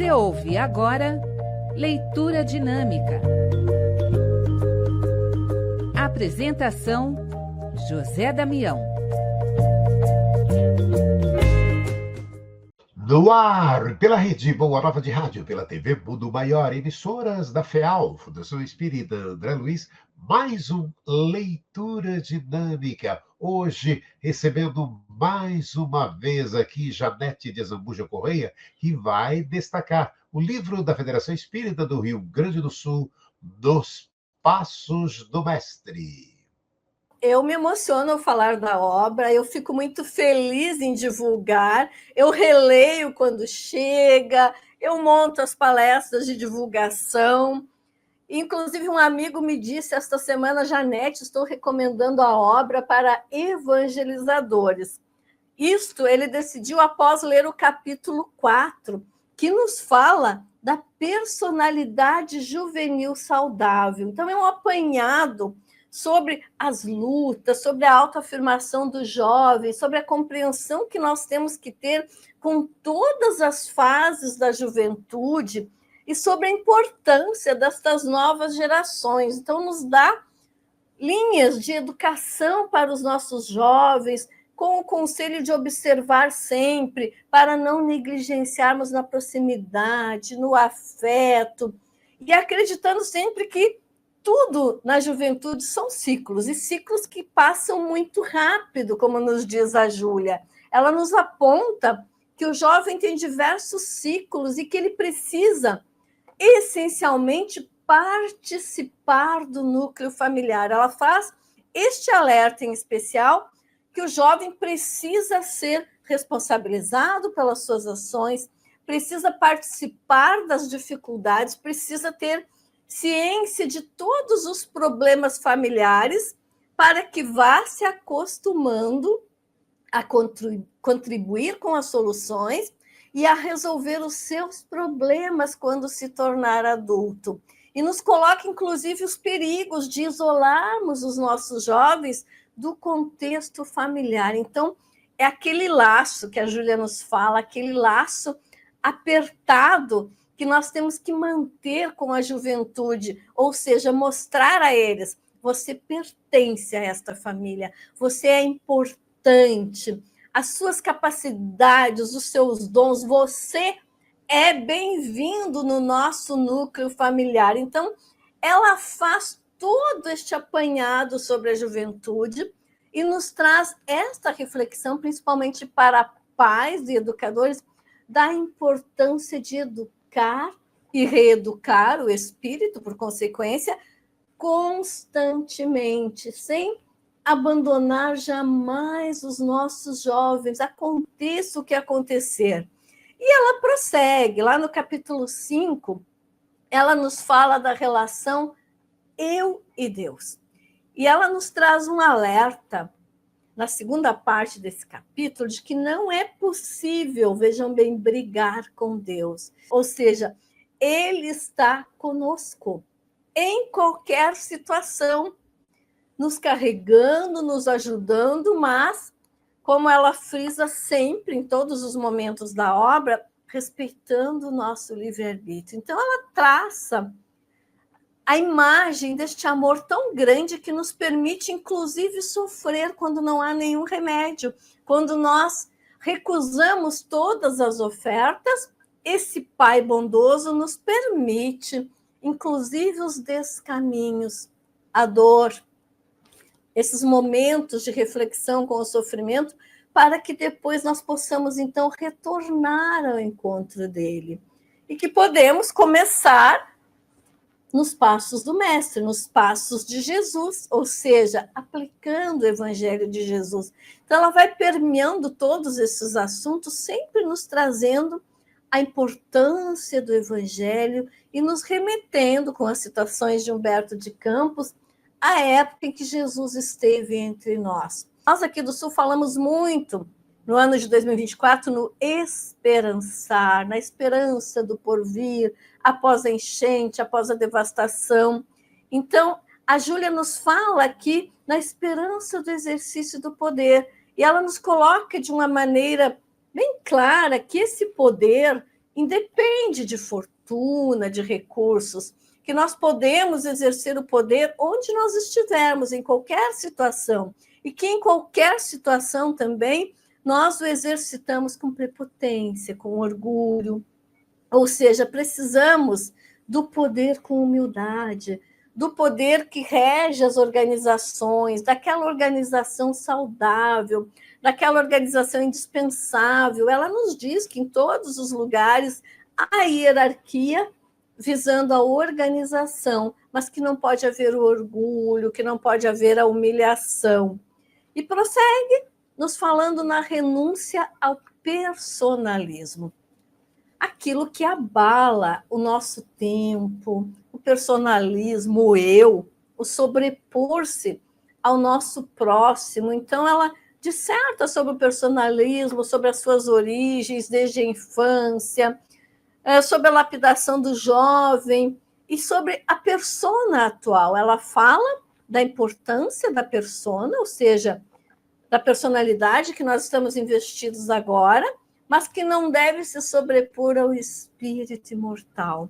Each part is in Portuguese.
Você ouve agora Leitura Dinâmica. Apresentação: José Damião. No ar, pela Rede Boa Nova de Rádio, pela TV Mundo Maior, emissoras da FEAL, Fundação Espírita André Luiz, mais um Leitura Dinâmica. Hoje, recebendo mais uma vez aqui Janete de Azambuja Correia, que vai destacar o livro da Federação Espírita do Rio Grande do Sul, Nos Passos do Mestre. Eu me emociono ao falar da obra, eu fico muito feliz em divulgar, eu releio quando chega, eu monto as palestras de divulgação. Inclusive, um amigo me disse esta semana: Janete, estou recomendando a obra para evangelizadores. Isto ele decidiu após ler o capítulo 4, que nos fala da personalidade juvenil saudável. Então, é um apanhado sobre as lutas, sobre a autoafirmação dos jovens, sobre a compreensão que nós temos que ter com todas as fases da juventude e sobre a importância destas novas gerações. Então, nos dá linhas de educação para os nossos jovens, com o conselho de observar sempre, para não negligenciarmos na proximidade, no afeto, e acreditando sempre que tudo na juventude são ciclos, e ciclos que passam muito rápido, como nos diz a Júlia. Ela nos aponta que o jovem tem diversos ciclos e que ele precisa, essencialmente, participar do núcleo familiar. Ela faz este alerta em especial, que o jovem precisa ser responsabilizado pelas suas ações, precisa participar das dificuldades, precisa ter ciência de todos os problemas familiares para que vá se acostumando a contribuir com as soluções e a resolver os seus problemas quando se tornar adulto. E nos coloca, inclusive, os perigos de isolarmos os nossos jovens do contexto familiar. Então, é aquele laço que a Júlia nos fala, aquele laço apertado que nós temos que manter com a juventude, ou seja, mostrar a eles: você pertence a esta família, você é importante, as suas capacidades, os seus dons, você é bem-vindo no nosso núcleo familiar. Então, ela faz todo este apanhado sobre a juventude e nos traz esta reflexão, principalmente para pais e educadores, da importância de educar e reeducar o espírito, por consequência, constantemente, sem abandonar jamais os nossos jovens, aconteça o que acontecer. E ela prossegue, lá no capítulo 5, ela nos fala da relação eu e Deus. E ela nos traz um alerta, na segunda parte desse capítulo, de que não é possível, vejam bem, brigar com Deus. Ou seja, Ele está conosco em qualquer situação, nos carregando, nos ajudando, mas, como ela frisa sempre, em todos os momentos da obra, respeitando o nosso livre-arbítrio. Então, ela traça a imagem deste amor tão grande que nos permite, inclusive, sofrer quando não há nenhum remédio. Quando nós recusamos todas as ofertas, esse Pai bondoso nos permite, inclusive, os descaminhos, a dor, esses momentos de reflexão com o sofrimento, para que depois nós possamos, então, retornar ao encontro dele. E que podemos começar nos passos do Mestre, nos passos de Jesus, ou seja, aplicando o Evangelho de Jesus. Então, ela vai permeando todos esses assuntos, sempre nos trazendo a importância do Evangelho e nos remetendo, com as citações de Humberto de Campos, à época em que Jesus esteve entre nós. Nós aqui do Sul falamos muito, no ano de 2024, no esperançar, na esperança do porvir, após a enchente, após a devastação. Então, a Júlia nos fala aqui na esperança do exercício do poder, e ela nos coloca de uma maneira bem clara que esse poder independe de fortuna, de recursos, que nós podemos exercer o poder onde nós estivermos, em qualquer situação, e que em qualquer situação também nós o exercitamos com prepotência, com orgulho, ou seja, precisamos do poder com humildade, do poder que rege as organizações, daquela organização saudável, daquela organização indispensável. Ela nos diz que em todos os lugares há hierarquia visando a organização, mas que não pode haver o orgulho, que não pode haver a humilhação. E prossegue nos falando na renúncia ao personalismo. Aquilo que abala o nosso tempo, o personalismo, o eu, o sobrepor-se ao nosso próximo. Então, ela disserta sobre o personalismo, sobre as suas origens desde a infância, sobre a lapidação do jovem e sobre a persona atual. Ela fala da importância da persona, ou seja, da personalidade que nós estamos investidos agora, mas que não deve se sobrepor ao espírito imortal.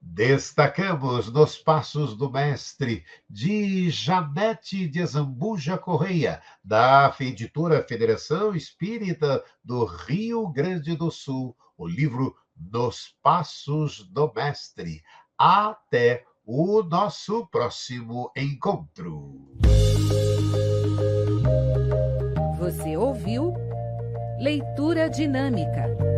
Destacamos nos Passos do Mestre, de Janete de Azambuja Correia, da editora Federação Espírita do Rio Grande do Sul, o livro Nos Passos do Mestre. Até o nosso próximo encontro. Você ouviu Leitura Dinâmica.